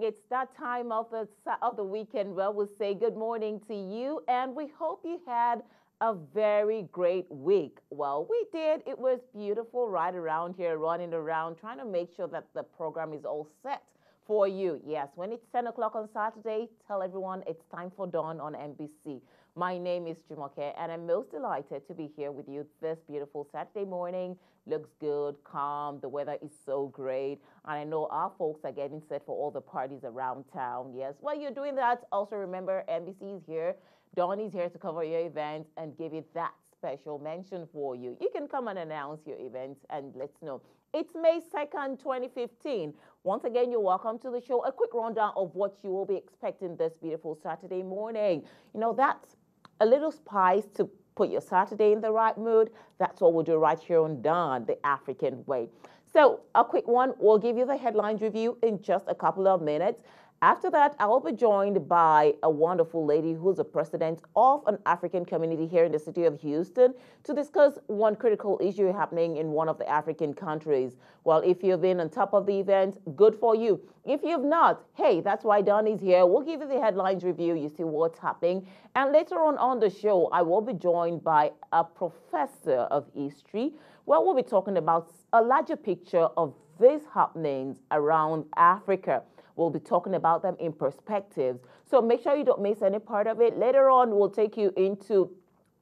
morning. It's that time of the weekend where we'll say good morning to you, and we hope you had a very great week. Well, we did. It was beautiful right around here, running around, trying to make sure that the program is all set for you. Yes, when it's 10 o'clock on Saturday, tell everyone it's time for Dawn on MBC. My name is Jumoke, and I'm most delighted to be here with you this beautiful Saturday morning. Looks good, calm, the weather is so great, and I know our folks are getting set for all the parties around town. Yes, while you're doing that, also remember MBC is here. Dawn is here to cover your event and give you that special mention for you. You can come and announce your event and let's know. It's May 2nd, 2015. Once again, you're welcome to the show. A quick rundown of what you will be expecting this beautiful Saturday morning. You know, that's a little spice to put your Saturday in the right mood. That's what we'll do right here on Dawn, the African way. So a quick one, we'll give you the headlines review in just a couple of minutes. After that, I will be joined by a wonderful lady who's the president of an African community here in the city of Houston to discuss one critical issue happening in one of the African countries. Well, if you've been on top of the event, good for you. If you've not, hey, that's why Donnie's here. We'll give you the headlines review. You see what's happening. And later on the show, I will be joined by a professor of history where we'll be talking about a larger picture of these happenings around Africa. We'll be talking about them in perspectives. So make sure you don't miss any part of it. Later on, we'll take you into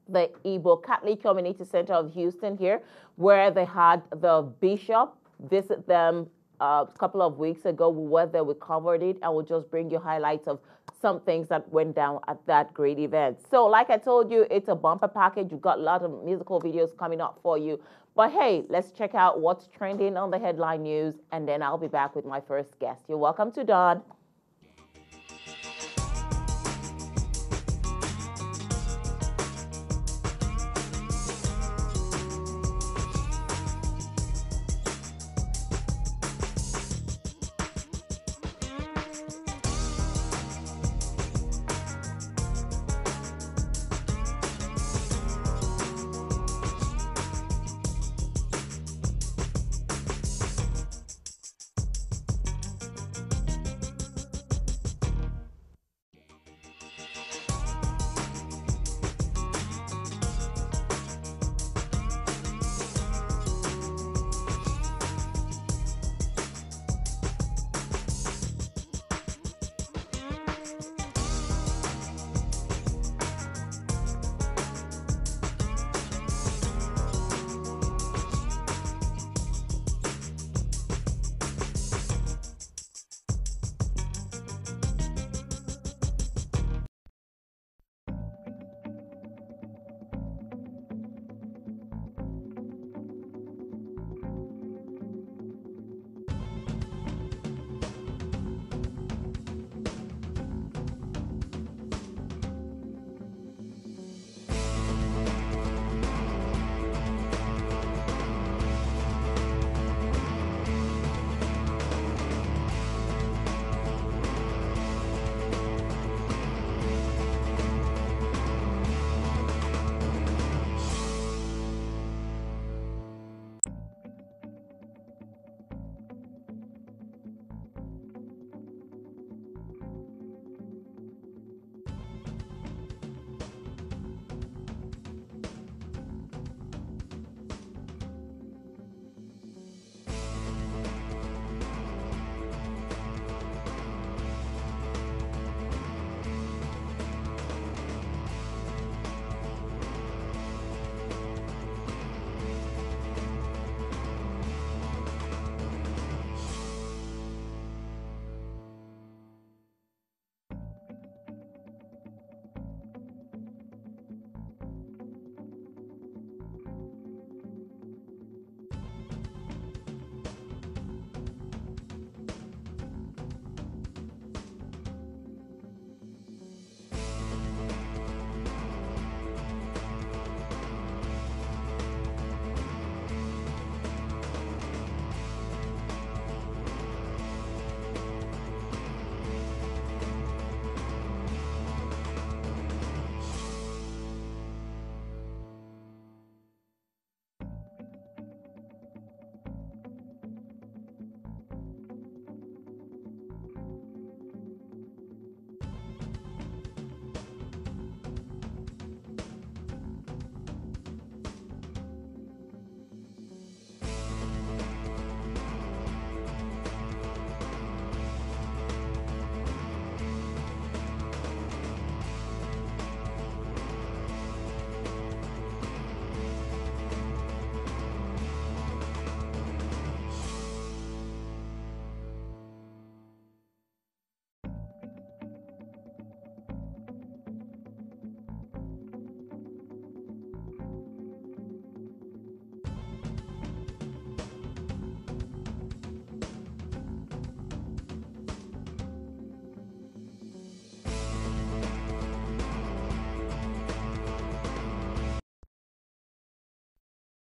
the Igbo Catholic Community Center of Houston here, where they had the bishop visit them a couple of weeks ago. Whether we covered it, I will just bring you highlights of some things that went down at that great event. So like I told you, it's a bumper package. You've got a lot of musical videos coming up for you. But hey, let's check out what's trending on the headline news, and then I'll be back with my first guest. You're welcome to Dawn.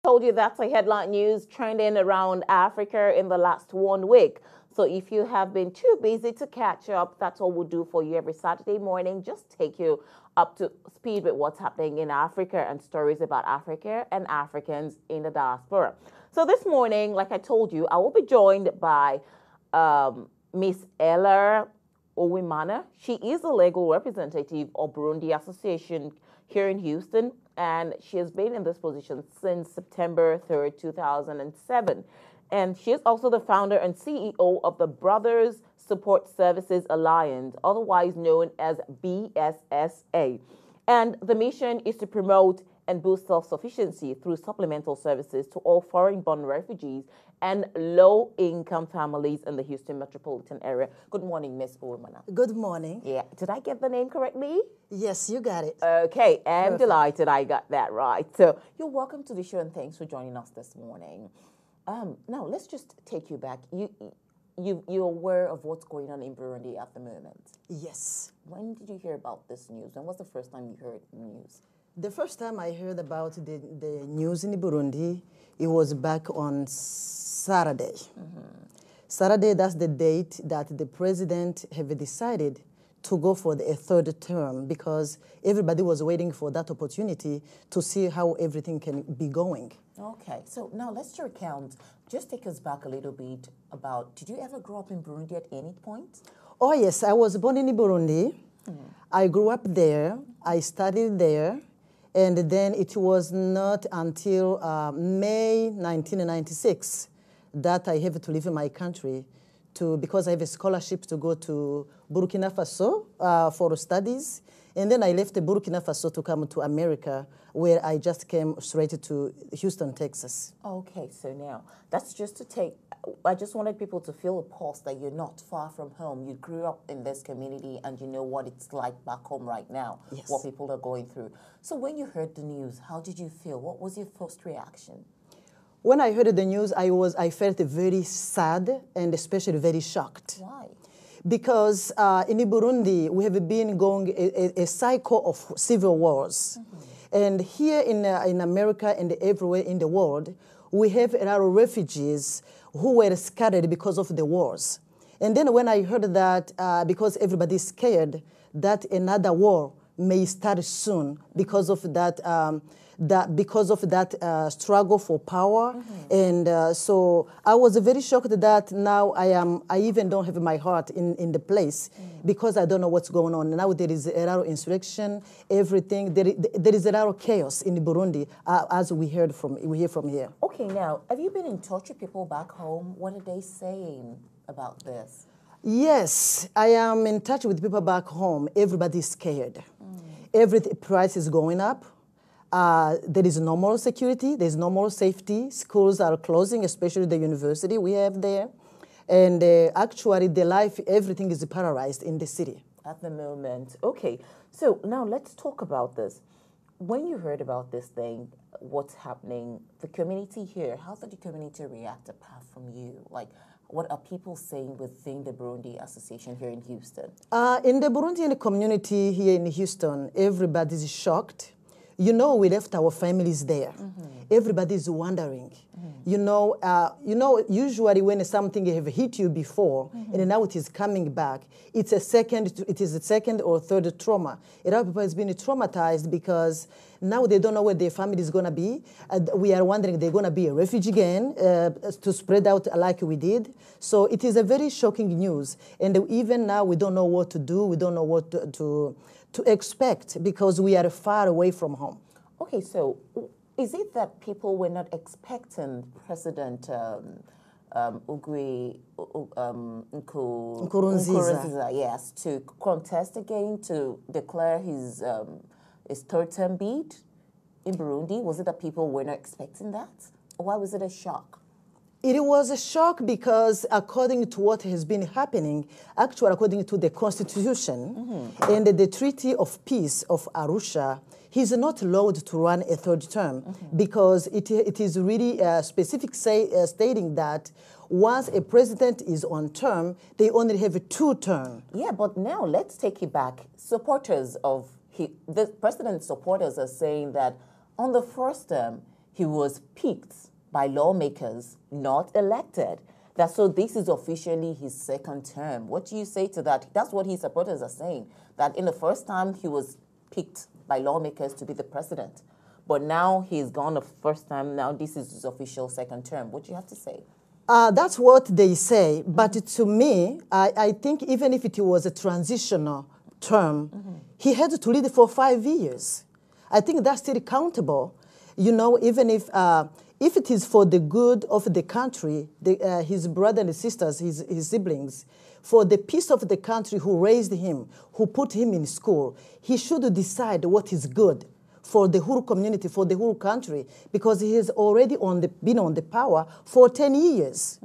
Told you that's a headline news trending around Africa in the last 1 week. So if you have been too busy to catch up, that's all we'll do for you every Saturday morning. Just take you up to speed with what's happening in Africa and stories about Africa and Africans in the diaspora. So this morning, like I told you, I will be joined by Miss Ella Owimana. She is a legal representative of Burundi Association here in Houston, and she has been in this position since September 3rd, 2007. And she is also the founder and CEO of the Brothers Support Services Alliance, otherwise known as BSSA. And the mission is to promote and boost self-sufficiency through supplemental services to all foreign-born refugees and low-income families in the Houston metropolitan area. Good morning, Miss Owimana. Good morning. Yeah, did I get the name correctly? Yes, you got it. Okay, I'm Perfect. delighted I got that right. So you're welcome to the show and thanks for joining us this morning. Now, let's just take you back. You're aware of what's going on in Burundi at the moment? Yes. When did you hear about this news? When was the first time you heard the news? The first time I heard about the news in Burundi, it was back on Saturday. Saturday, that's the date that the president have decided to go for a third term because everybody was waiting for that opportunity to see how everything can be going. Okay, so now let's recount. Just take us back a little bit about, did you ever grow up in Burundi at any point? Oh yes, I was born in Burundi. I grew up there. I studied there. And then it was not until May 1996 that I have to leave my country because I have a scholarship to go to Burkina Faso for studies. And then I left Burkina Faso to come to America, where I just came straight to Houston, Texas. Okay, so now that's just to take, I just wanted people to feel a pulse that you're not far from home. You grew up in this community and you know what it's like back home right now, Yes. what people are going through. So when you heard the news, how did you feel? What was your first reaction? When I heard the news, I felt very sad and especially very shocked. Why? Because in Burundi, we have been going a cycle of civil wars. And here in America and everywhere in the world, we have a lot of refugees who were scattered because of the wars. And then when I heard that, because everybody is scared that another war may start soon because of that, struggle for power, and so I was very shocked that now I even don't have my heart in the place because I don't know what's going on. Now there is a lot of insurrection, everything. There is a lot of chaos in Burundi, as we hear from here. Okay, now, have you been in touch with people back home? What are they saying about this? Yes, I am in touch with people back home. Everybody's scared. Every price is going up. There is no more security. There's no more safety. Schools are closing, especially the university we have there. And actually, everything is paralyzed in the city. At the moment. Okay, so now let's talk about this. When you heard about this thing, what's happening, the community here, how did the community react apart from you? Like, what are people saying within the Burundi Association here in Houston? In the Burundian community here in Houston, everybody's shocked. You know, we left our families there. Everybody's wondering. You know, usually when something have hit you before and now it is coming back, it is a second or third trauma. A lot of people has been traumatized because now they don't know where their family is going to be. We are wondering they're going to be a refugee again to spread out like we did. So it is a very shocking news. And even now we don't know what to do. We don't know what to expect because we are far away from home. Okay, so is it that people were not expecting President Nkurunziza, yes, to contest again, to declare his third term bid in Burundi? Was it that people were not expecting that? Or why was it a shock? It was a shock because according to what has been happening, actually according to the Constitution and the Treaty of Peace of Arusha, he's not allowed to run a third term because it is really specific stating that once a president is on term, they only have a 2 term. Yeah, but now let's take it back. Supporters of the president's supporters are saying that on the first term, he was picked by lawmakers, not elected. So this is officially his second term. What do you say to that? That's what his supporters are saying, that in the first time he was picked by lawmakers to be the president. But now he's gone the first time. Now this is his official second term. What do you have to say? That's what they say. But to me, I think even if it was a transitional term, he had to lead for 5 years. I think that's still countable. You know, even if it is for the good of the country, his brother and his sisters, his siblings, for the peace of the country who raised him, who put him in school, he should decide what is good for the whole community, for the whole country, because he has already been on the power for 10 years.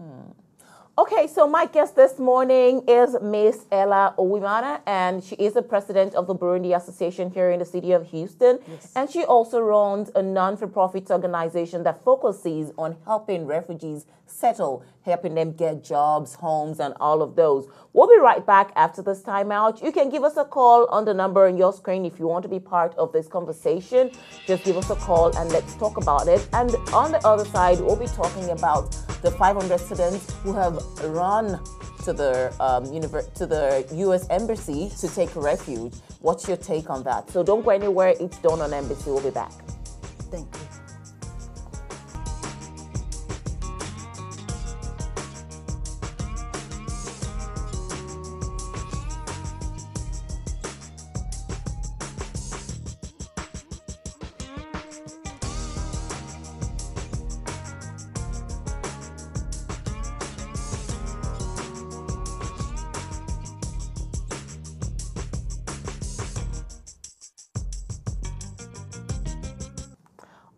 Okay, so my guest this morning is Miss Ella Uwimana, and she is the president of the Burundi Association here in the city of Houston. Yes. And she also runs a non-for-profit organization that focuses on helping refugees settle, helping them get jobs, homes, and all of those. We'll be right back after this timeout. You can give us a call on the number on your screen if you want to be part of this conversation. Just give us a call and let's talk about it. And on the other side, we'll be talking about the 500 students who have run to the U.S. Embassy to take refuge. What's your take on that? So don't go anywhere. It's done on Embassy. We'll be back. Thank you.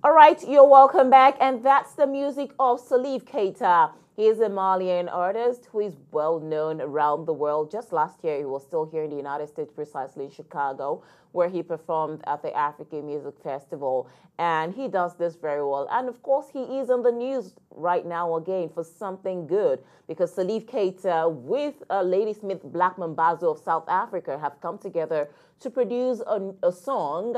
All right, you're welcome back, and that's the music of Salif Keita. He is a Malian artist who is well known around the world. Just last year, he was still here in the United States, precisely in Chicago, where he performed at the African Music Festival. And he does this very well. And of course, he is on the news right now again for something good, because Salif Keita with Ladysmith Black Mambazo of South Africa have come together to produce a song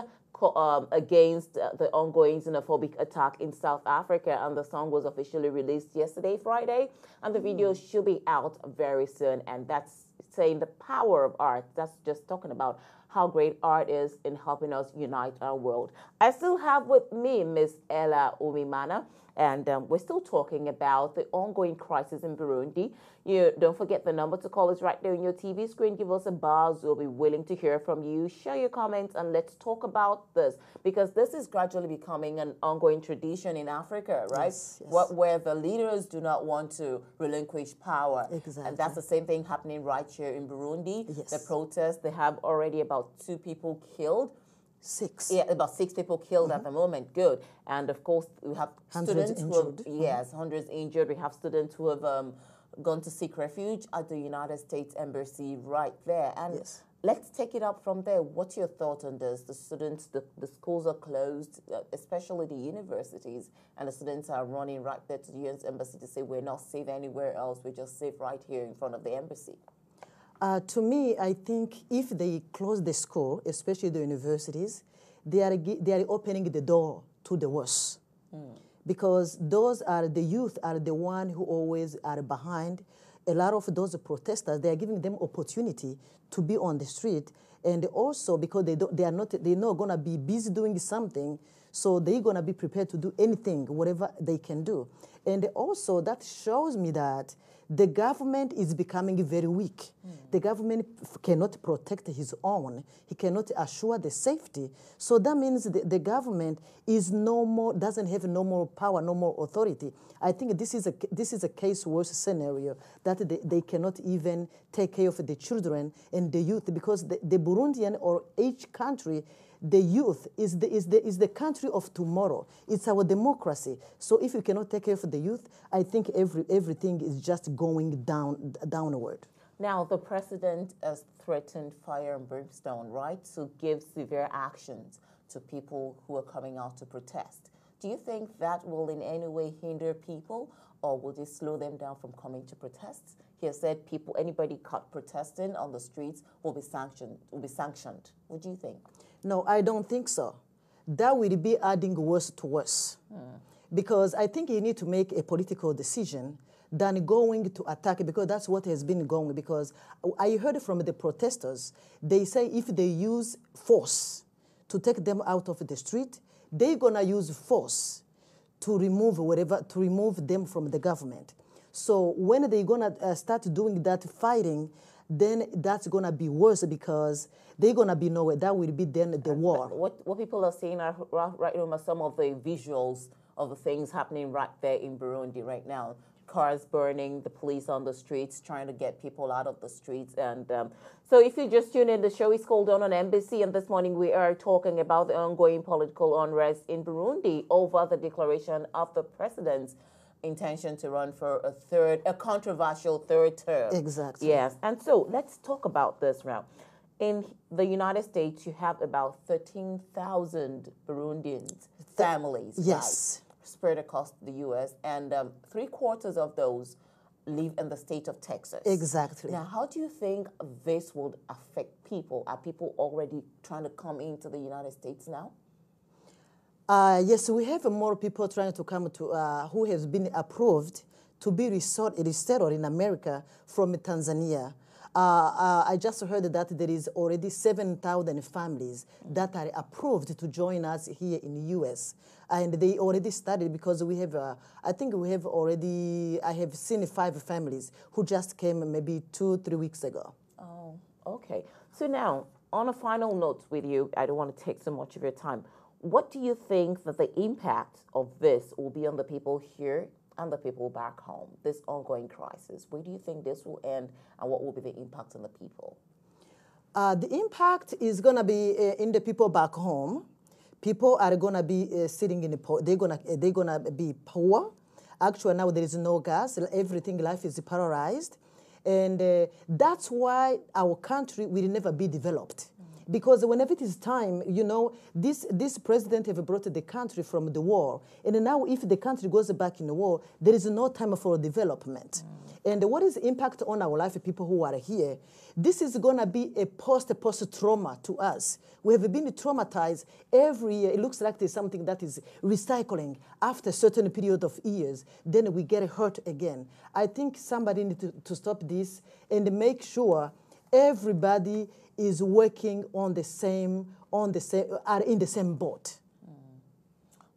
against the ongoing xenophobic attack in South Africa, and the song was officially released yesterday, Friday, and the video should be out very soon. And that's saying the power of art. That's just talking about how great art is in helping us unite our world. I still have with me Miss Ella Uwimana, and we're still talking about the ongoing crisis in Burundi. You don't forget the number to call is right there on your TV screen. Give us a buzz. We'll be willing to hear from you. Share your comments and let's talk about this, because this is gradually becoming an ongoing tradition in Africa, right? Yes, yes. Where the leaders do not want to relinquish power. Exactly. And that's the same thing happening right here in Burundi. Yes. The protests, they have already about 2 people killed. 6. Yeah, about 6 people killed at the moment. Good. And of course, we have Hundreds students who have, injured. yes, hundreds injured. We have students who have gone to seek refuge at the United States Embassy right there. And Yes. let's take it up from there. What's your thought on this? The students, the schools are closed, especially the universities, and the students are running right there to the U.S. Embassy to say we're not safe anywhere else. We're just safe right here in front of the embassy. To me, I think if they close the school, especially the universities, they are opening the door to the worst. Because those are the youth are the one who always are behind. A lot of those protesters, they are giving them opportunity to be on the street, and also because they're not gonna be busy doing something, so they're gonna be prepared to do anything, whatever they can do. And also that shows me that the government is becoming very weak. The government cannot protect his own. He cannot assure the safety. So that means the government is doesn't have no more power, no more authority. I think this is a case worse scenario, that they cannot even take care of the children and the youth, because the Burundian or each country, the youth is the country of tomorrow. It's our democracy. So if you cannot take care of the youth, I think everything is just going downward. Now, the president has threatened fire and brimstone, right, to give severe actions to people who are coming out to protest. Do you think that will in any way hinder people, or will it slow them down from coming to protests? He has said anybody caught protesting on the streets will be sanctioned. What do you think? No, I don't think so. that will be adding worse to worse. Because I think you need to make a political decision than going to attack, because that's what has been going. Because I heard from the protesters, they say if they use force to take them out of the street, they're gonna use force to remove them from the government. So when they're gonna start doing that fighting, then that's gonna be worse, because they're gonna be nowhere. That will be then the war. What people are saying are right now, some of the visuals of the things happening right there in Burundi right now. Cars burning, the police on the streets trying to get people out of the streets. And so if you just tune in, the show is called On MBC, and this morning we are talking about the ongoing political unrest in Burundi over the declaration of the president's intention to run for a controversial third term. Exactly. Yes. And so let's talk about this now. In the United States, you have about 13,000 Burundians, families, yes, right, spread across the U.S., and 3/4 of those live in the state of Texas. Exactly. Now, how do you think this would affect people? Are people already trying to come into the United States now? Yes, we have more people trying to come to, who has been approved to be resettled in America from Tanzania. I just heard that there is already 7,000 families that are approved to join us here in the U.S. And they already started, because we have, I think we have already, I have seen 5 families who just came maybe 2-3 weeks ago. Oh, okay. So now, on a final note with you, I don't want to take so much of your time. What do you think that the impact of this will be on the people here and the people back home, this ongoing crisis? Where do you think this will end, and what will be the impact on the people? The impact is going to be in the people back home. People are going to be sitting in the they're gonna be poor. Actually, now there is no gas. Everything, life is paralyzed. And that's why our country will never be developed. Because whenever it is time, you know, this president have brought the country from the war. And now if the country goes back in the war, there is no time for development. And what is the impact on our life, people who are here? This is going to be a post-trauma to us. We have been traumatized every year. It looks like there's something that is recycling after a certain period of years. Then we get hurt again. I think somebody needs to stop this and make sure everybody is working on the same, are in the same boat.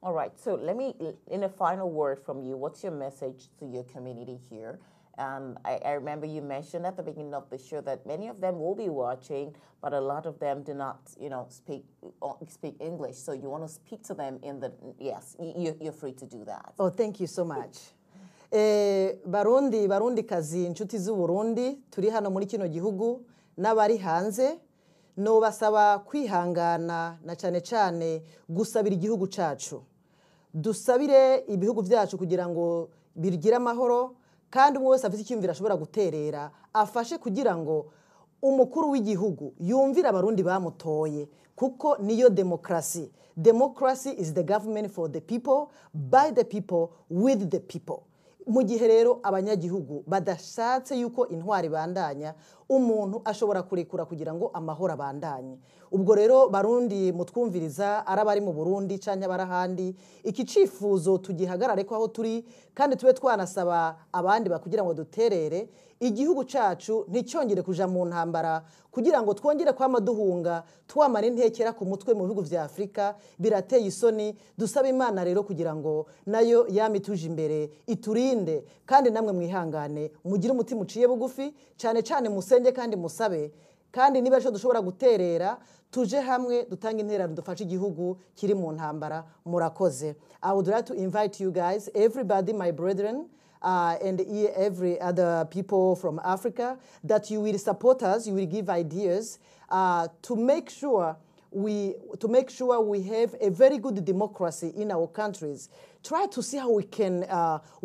All right. So let me, in a final word from you, what's your message to your community here? I remember you mentioned at the beginning of the show that many of them will be watching, but a lot of them do not, you know, speak English. So you want to speak to them in the, yes, you're free to do that. Oh, thank you so much. Barundi kazi, inshuti z'Uburundi, turi hano muri kino gihugu, n'abari hanze, no basaba kwihangana na cyane gusabira igihugu cacu. Dusabire ibihugu byacu kugira ngo birigire amahoro, kandi umwe wese afite icyumviro ashobora guterera, afashe kugira ngo umukuru w'igihugu yumvira abarundi bamutoye, kuko niyo demokrasi. Democracy is the government for the people, by the people, with the people. Mu gihe rero abanyagihugu badashatse yuko intwari bandanya, umuntu ashobora kurekura kugira ngo amahoro abandanye. Ubwo rero Barundi mutwumviriza, arabari mu Burundi canke barahandi, iki cifuzo tugihagarare ko aho turi, kandi tube twanasaba abandi bakugira ngo duterere igihugu cacu nticyongere kuja mu ntambara, kugira ngo twongere kwama duhunga twamara intekera ku mutwe mu bihugu vya Afrika. Birateye isoni. Dusaba Imana rero kugira ngo nayo yamituje imbere iturinde, kandi namwe mwihangane, mugire umutima uciye bugufi, cyane musenge kandi musabe, kandi niba cyo dushobora guterera tuje hamwe dutanga interano dufashe igihugu kiri mu ntambara. Murakoze. I would like to invite you guys, everybody, my brethren, and every other people from Africa, that you will support us, you will give ideas to make sure we have a very good democracy in our countries. Try to see how we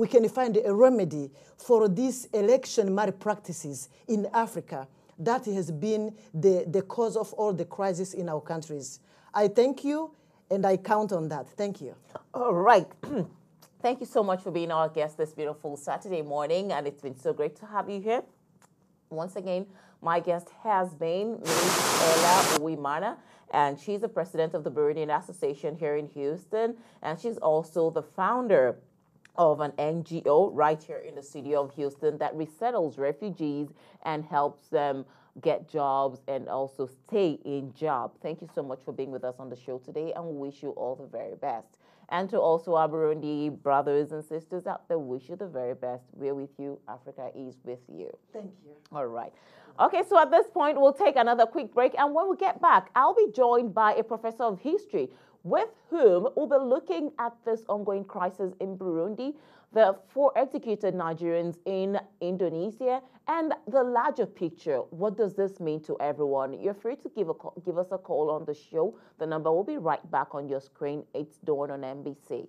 can find a remedy for these election malpractices in Africa that has been the cause of all the crisis in our countries. I thank you, and I count on that. Thank you. All right. Thank you so much for being our guest this beautiful Saturday morning, and it's been so great to have you here. Once again, my guest has been Ms. Ella Uwimana, and she's the president of the Burundian Association here in Houston, and she's also the founder of an NGO right here in the city of Houston that resettles refugees and helps them get jobs and also stay in job. Thank you so much for being with us on the show today, and we wish you all the very best. And to also our Burundi brothers and sisters out there, wish you the very best. We're with you. Africa is with you. Thank you. All right. Okay, so at this point, we'll take another quick break. And when we get back, I'll be joined by a professor of history with whom we'll be looking at this ongoing crisis in Burundi, the 4 executed Nigerians in Indonesia, and the larger picture. What does this mean to everyone? You're free to give us a call on the show. The number will be right back on your screen. It's Dawn on MBC.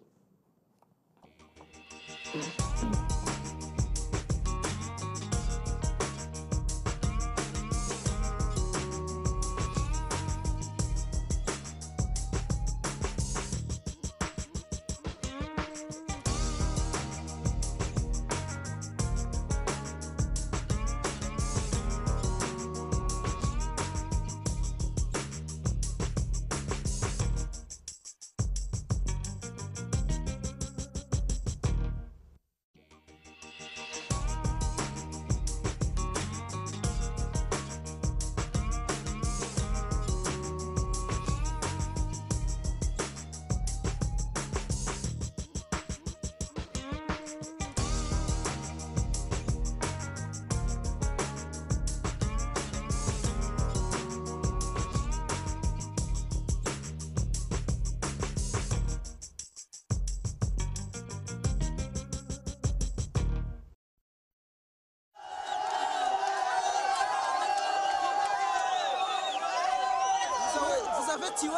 Vous avez tué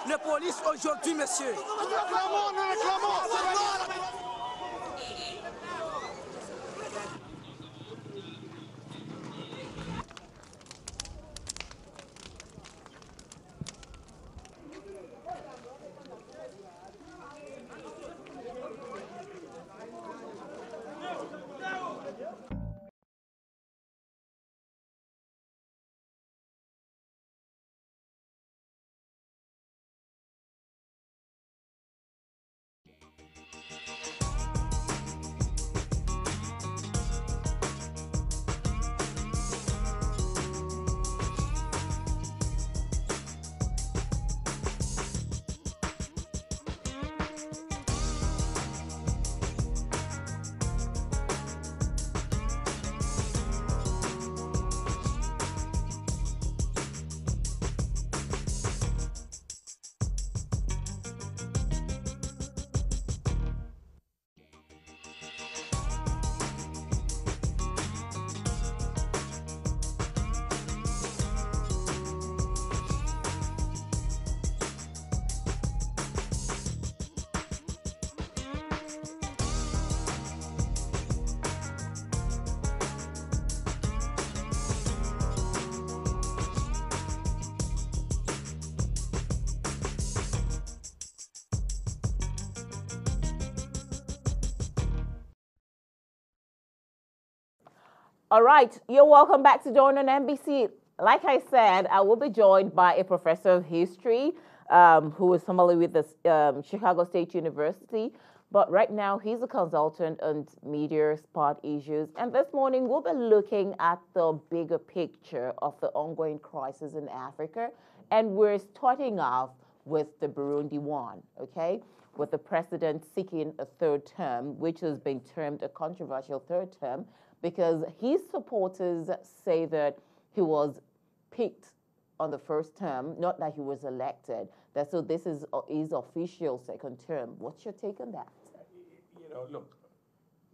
les polices aujourd'hui, monsieur. Nous réclamons, nous réclamons. All right, you're welcome back to Dawn on NBC. Like I said, I will be joined by a professor of history who is familiar with the Chicago State University. But right now, he's a consultant on media sport issues. And this morning, we'll be looking at the bigger picture of the ongoing crisis in Africa. And we're starting off with the Burundi one, okay? With the president seeking a third term, which has been termed a controversial third term, because his supporters say that he was picked on the first term, not that he was elected. That so this is his official second term. What's your take on that? You know, look,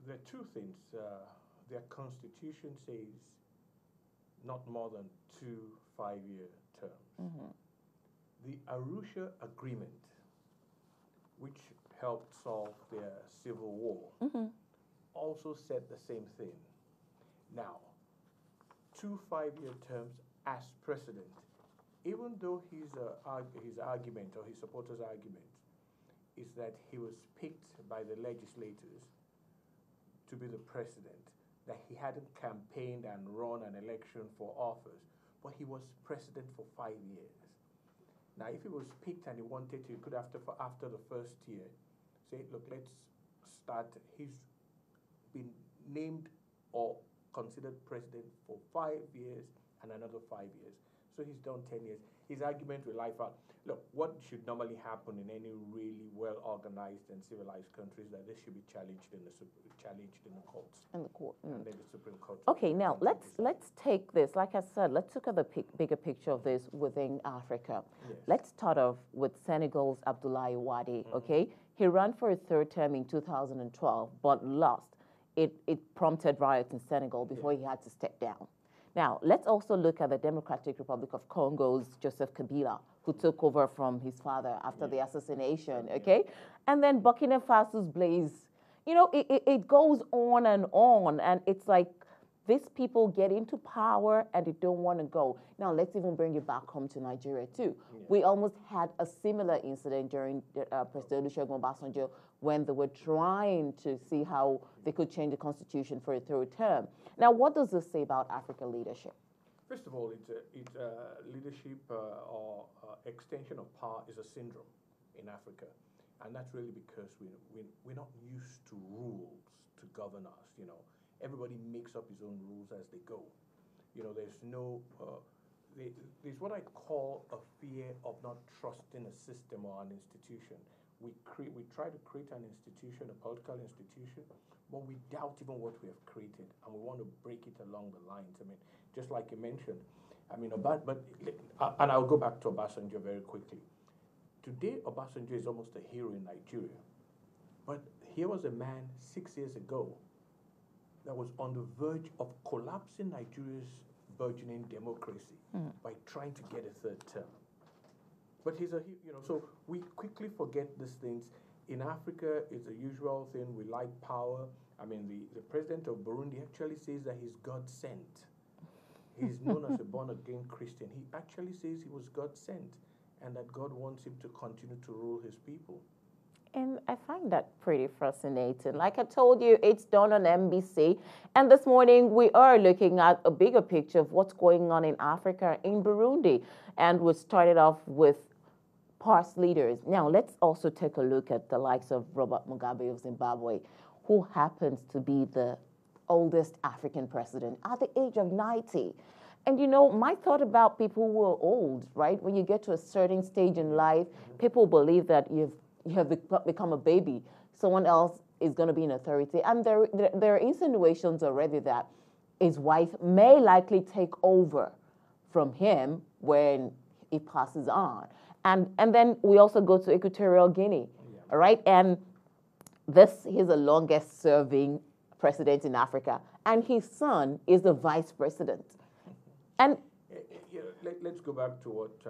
there are two things. Their constitution says not more than 2 5-year terms. Mm-hmm. The Arusha Agreement, which helped solve their civil war, Mm-hmm. also said the same thing. Now, 2 5-year terms as president, even though his argument or his supporters' argument is that he was picked by the legislators to be the president, that he hadn't campaigned and run an election for office, but he was president for 5 years. Now, if he was picked and he wanted to, he could after the first year say, look, let's start. He's been named or considered president for 5 years and another 5 years. So he's done 10 years. His argument will life out. Look, what should normally happen in any really well-organized and civilized country is that this should be challenged in the courts. In the court. And then the Supreme Court. Okay, now let's take this. Like I said, let's look at the bigger picture of this within Africa. Yes. Let's start off with Senegal's Abdoulaye Wade. Okay, he ran for a third term in 2012, but lost. It prompted riots in Senegal before he had to step down. Now, let's also look at the Democratic Republic of Congo's Joseph Kabila, who took over from his father after the assassination, okay? And then Burkina Faso's Blaise. You know, it goes on, and it's like these people get into power and they don't want to go. Now, let's even bring it back home to Nigeria, too. Yeah. We almost had a similar incident during President Olusegun Obasanjo when they were trying to see how they could change the constitution for a third term. Now, what does this say about African leadership? First of all, it's leadership or extension of power is a syndrome in Africa. And that's really because we're not used to rules to govern us, you know. Everybody makes up his own rules as they go. You know, there's no, there's what I call a fear of not trusting a system or an institution. We try to create an institution, a political institution, but we doubt even what we have created, and we want to break it along the lines. I mean, just like you mentioned, I mean, and I'll go back to Obasanjo very quickly. Today, Obasanjo is almost a hero in Nigeria, but here was a man 6 years ago that was on the verge of collapsing Nigeria's burgeoning democracy by trying to get a third term. But he's so we quickly forget these things. In Africa, it's a usual thing. We like power. I mean, the president of Burundi actually says that he's God sent. He's known as a born-again Christian. He actually says he was God sent and that God wants him to continue to rule his people. And I find that pretty fascinating. Like I told you, it's done on MBC. And this morning, we are looking at a bigger picture of what's going on in Africa, in Burundi. And we started off with past leaders. Now, let's also take a look at the likes of Robert Mugabe of Zimbabwe, who happens to be the oldest African president at the age of 90. And, you know, my thought about people who are old, right? When you get to a certain stage in life, people believe that you have become a baby. Someone else is going to be in authority. And there are insinuations already that his wife may likely take over from him when he passes on. And then we also go to Equatorial Guinea, all right? And he's the longest serving president in Africa. And his son is the vice president. And let's go back to what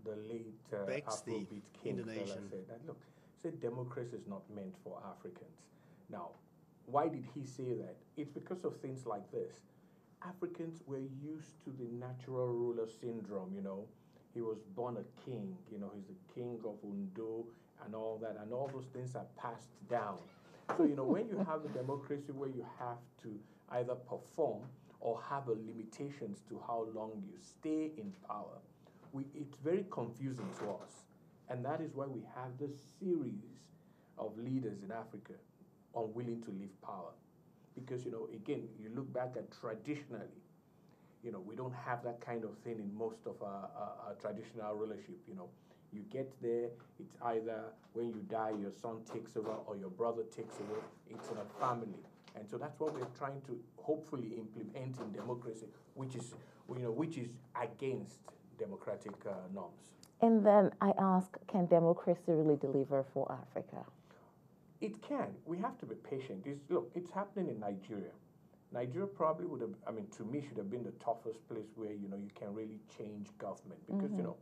the late Afrobeat king fella said. That, look, said democracy is not meant for Africans. Now, why did he say that? It's because of things like this. Africans were used to the natural ruler syndrome, you know. He was born a king, you know, he's the king of Undo and all that, and all those things are passed down. So, you know, when you have a democracy where you have to either perform or have a limitations to how long you stay in power, it's very confusing to us. And that is why we have this series of leaders in Africa unwilling to leave power. Because, you know, again, you look back at traditionally, you know, we don't have that kind of thing in most of our traditional rulership, you know. You get there, it's either when you die, your son takes over or your brother takes over. It's in a family. And so that's what we're trying to hopefully implement in democracy, which is against democratic norms. And then I ask, can democracy really deliver for Africa? It can. We have to be patient. It's happening in Nigeria. Nigeria probably would have, I mean, to me, should have been the toughest place where, you know, you can really change government because, you know,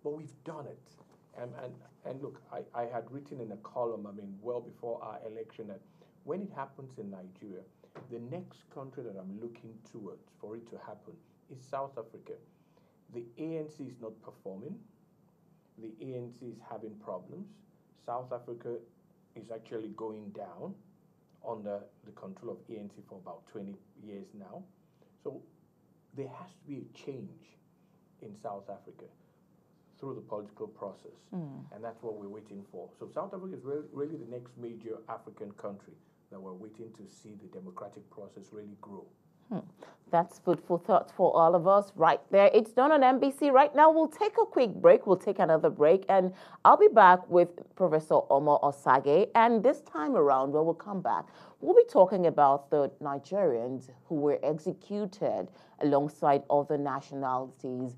but we've done it. And look, I had written in a column, I mean, well before our election that when it happens in Nigeria, the next country that I'm looking towards for it to happen is South Africa. The ANC is not performing. The ANC is having problems. South Africa is actually going down under the control of ANC for about 20 years now. So there has to be a change in South Africa. through the political process. And that's what we're waiting for. So South Africa is really the next major African country that we're waiting to see the democratic process really grow. That's food for thought for all of us right there. It's done on MBC right now. We'll take a quick break. We'll take another break, and I'll be back with Professor Omo Osage. And this time around, when we'll come back, we'll be talking about the Nigerians who were executed alongside other nationalities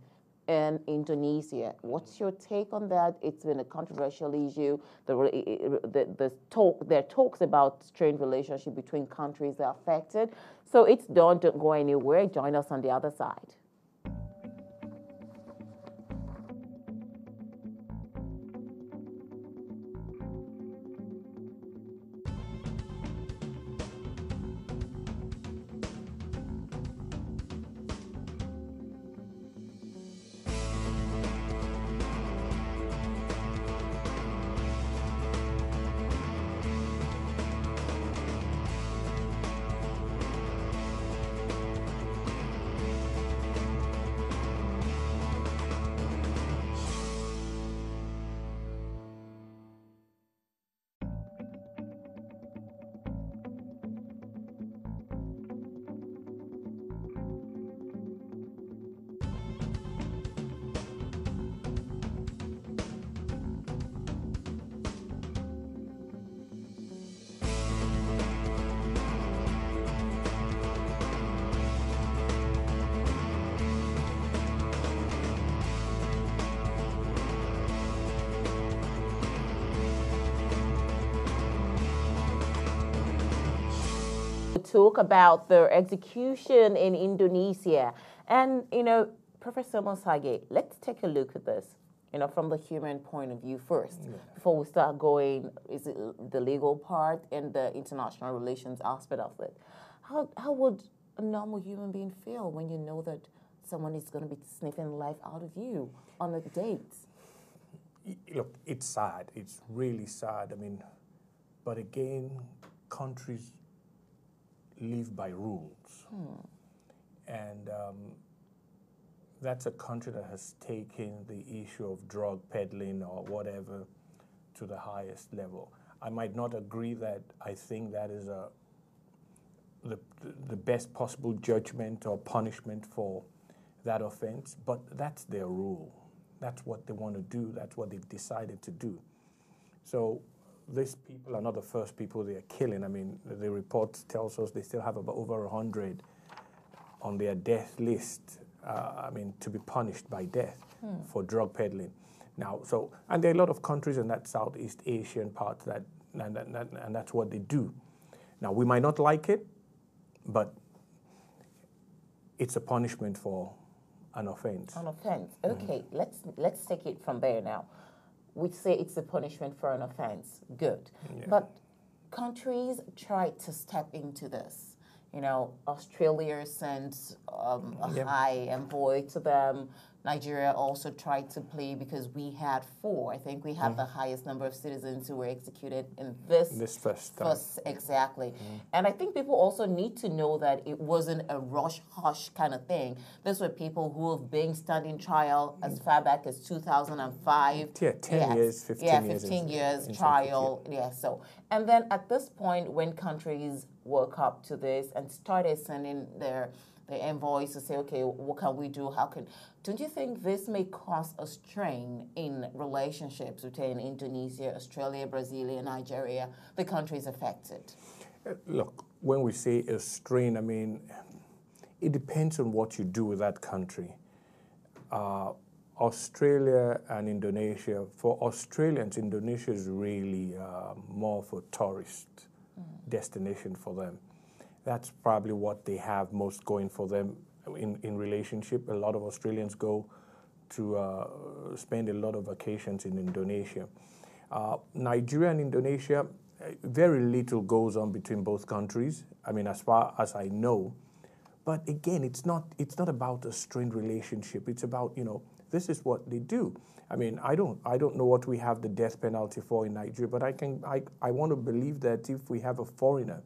in Indonesia. What's your take on that? It's been a controversial issue. There are talks about strained relationship between countries that are affected. So it's done. Don't go anywhere. Join us on the other side. Talk about the execution in Indonesia. And, Professor Mosage, let's take a look at this, from the human point of view first, before we start going, is it the legal part and the international relations aspect of it? How would a normal human being feel when you know that someone is going to be sniffing life out of you on a date? Look, it's sad. It's really sad. But again, countries live by rules. And that's a country that has taken the issue of drug peddling or whatever to the highest level. I might not agree that I think that is the best possible judgment or punishment for that offense, but that's their rule. That's what they want to do. That's what they've decided to do. So these people are not the first people they are killing. The report tells us they still have about over 100 on their death list, to be punished by death for drug peddling. Now, and there are a lot of countries in that Southeast Asian part and that's what they do. Now, we might not like it, but it's a punishment for an offense. An offense. Okay, let's take it from there now. We say it's a punishment for an offense. Good. Yeah. But countries try to step into this. Australia sent a high envoy to them. Nigeria also tried to play because we had 4. I think we had the highest number of citizens who were executed in this first time. Exactly. And I think people also need to know that it wasn't a rush-hush kind of thing. These were people who have been standing trial as far back as 2005. Yeah, 10 years, 15 years. Yeah, 15 years trial. And then at this point, when countries woke up to this and started sending their envoys to say, okay, what can we do? Don't you think this may cause a strain in relationships between Indonesia, Australia, Brazil, and Nigeria, the countries affected? Look, when we say a strain, it depends on what you do with that country. Australia and Indonesia, for Australians, Indonesia is really more for tourist destination for them. That's probably what they have most going for them in relationship. A lot of Australians go to spend a lot of vacations in Indonesia. Nigeria and Indonesia, very little goes on between both countries. As far as I know. But again, it's not about a strained relationship. It's about, this is what they do. I don't know what we have the death penalty for in Nigeria, but I want to believe that if we have a foreigner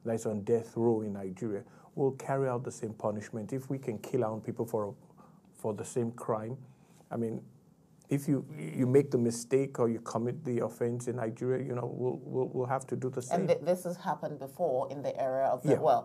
that's on death row in Nigeria, will carry out the same punishment. If we can kill our own people for the same crime, if you make the mistake or you commit the offense in Nigeria, we'll have to do the same. And this has happened before in the era of the, Yeah.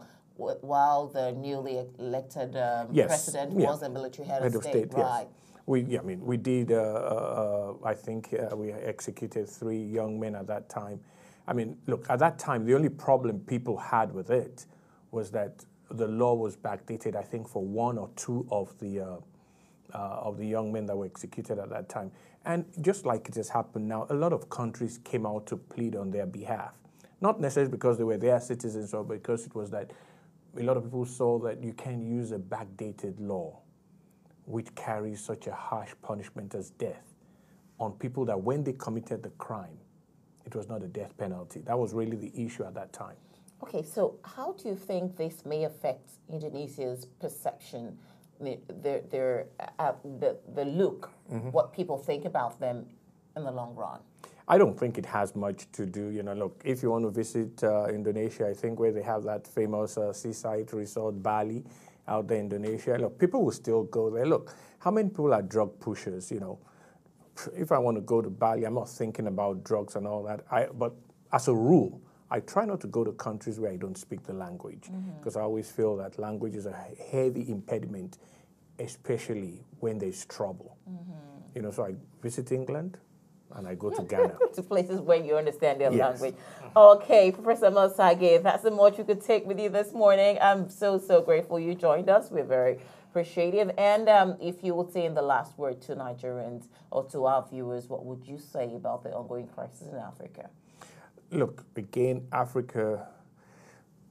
while the newly elected Yes. president Yeah. was a military head of state, right? Yes. We did, I think we executed 3 young men at that time. I mean, look, at that time, the only problem people had with it was that the law was backdated, I think, for 1 or 2 of the young men that were executed at that time. And just like it has happened now, a lot of countries came out to plead on their behalf. Not necessarily because they were their citizens, or because it was that a lot of people saw that you can't use a backdated law which carries such a harsh punishment as death on people that when they committed the crime, it was not a death penalty. That was really the issue at that time. Okay, so how do you think this may affect Indonesia's perception, the look, what people think about them in the long run? I don't think it has much to do. Look, if you want to visit Indonesia, I think where they have that famous seaside resort, Bali, out there in Indonesia, look, people will still go there. Look, how many people are drug pushers, If I want to go to Bali, I'm not thinking about drugs and all that. But as a rule, I try not to go to countries where I don't speak the language, because I always feel that language is a heavy impediment, especially when there's trouble. So I visit England, and I go to Ghana. To places where you understand their Yes. language. Okay, Professor Mosage, that's the much you could take with you this morning. I'm so grateful you joined us. We're very appreciative. And if you would say in the last word to Nigerians or to our viewers, what would you say about the ongoing crisis in Africa? Look, again,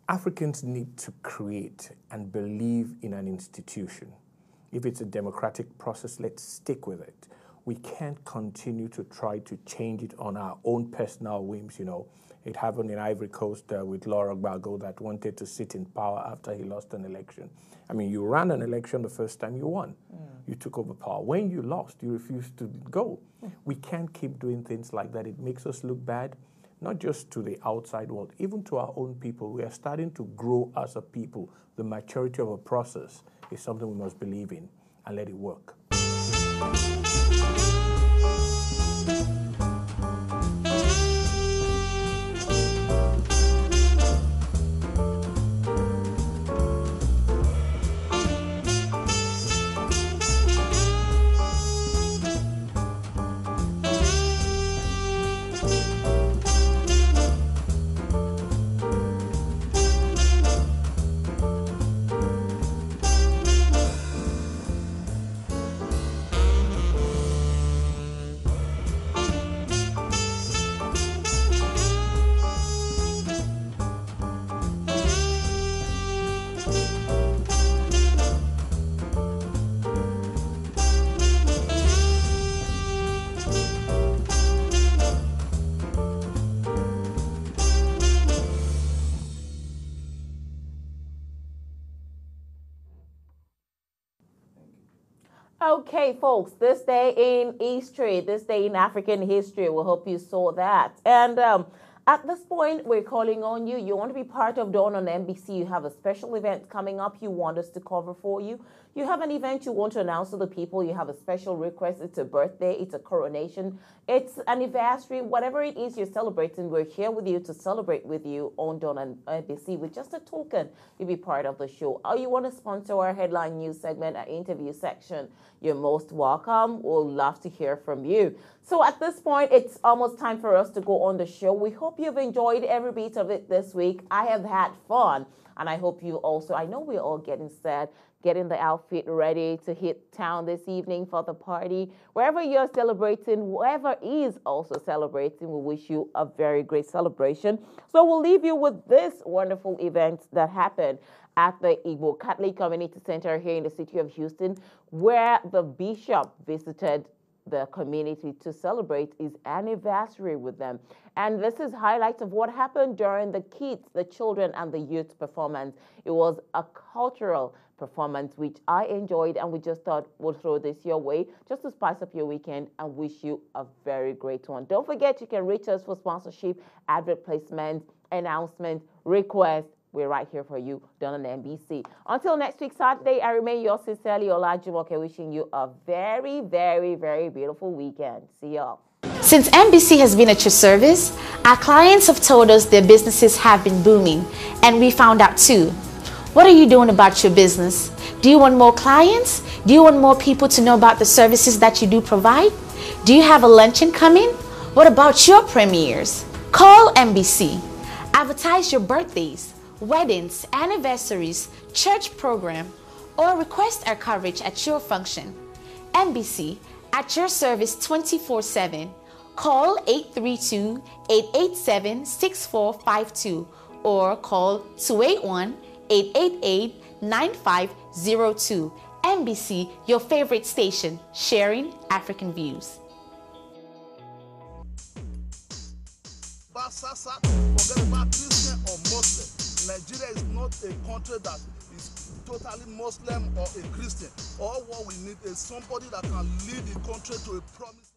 Africans need to create and believe in an institution. If it's a democratic process, let's stick with it. We can't continue to try to change it on our own personal whims, It happened in Ivory Coast with Laurent Gbagbo that wanted to sit in power after he lost an election. I mean, you ran an election the first time you won. You took over power. When you lost, you refused to go. We can't keep doing things like that. It makes us look bad, not just to the outside world, even to our own people. We are starting to grow as a people. The maturity of a process is something we must believe in and let it work. Okay, folks, this day in history, this day in African history, we hope you saw that. And at this point, we're calling on you. You want to be part of Dawn on MBC. You have a special event coming up you want us to cover for you. You have an event you want to announce to the people. You have a special request. It's a birthday. It's a coronation. It's an anniversary. Whatever it is you're celebrating, we're here with you to celebrate with you on Dawn on MBC with just a token. You'll be part of the show. Or you want to sponsor our headline news segment, our interview section, you're most welcome. We'll love to hear from you. So at this point, it's almost time for us to go on the show. We hope you've enjoyed every bit of it this week. I have had fun, and I hope you also. I know we're all getting set, getting the outfit ready to hit town this evening for the party. Wherever you're celebrating, whoever is also celebrating, we wish you a very great celebration. So we'll leave you with this wonderful event that happened at the Igbo Catholic Community Center here in the city of Houston, where the bishop visited the community to celebrate his anniversary with them. And this is highlights of what happened during the kids, the children, and the youth performance. It was a cultural performance, which I enjoyed, and we just thought we'll throw this your way just to spice up your weekend and wish you a very great one. Don't forget, you can reach us for sponsorship, advert placement, announcement, request, we're right here for you, done on MBC. Until next week, Saturday, I remain yours sincerely, Olajumoke, wishing you a very, very, very beautiful weekend. See y'all. Since MBC has been at your service, our clients have told us their businesses have been booming, and we found out too. What are you doing about your business? Do you want more clients? Do you want more people to know about the services that you do provide? Do you have a luncheon coming? What about your premieres? Call MBC. Advertise your birthdays, weddings, anniversaries, church program, or request our coverage at your function. MBC, at your service 24/7. Call 832-887-6452 or call 281-888-9502. MBC, your favorite station, sharing African views. Forget about Christian or Muslim. Nigeria is not a country that is totally Muslim or a Christian. All what we need is somebody that can lead the country to a promise.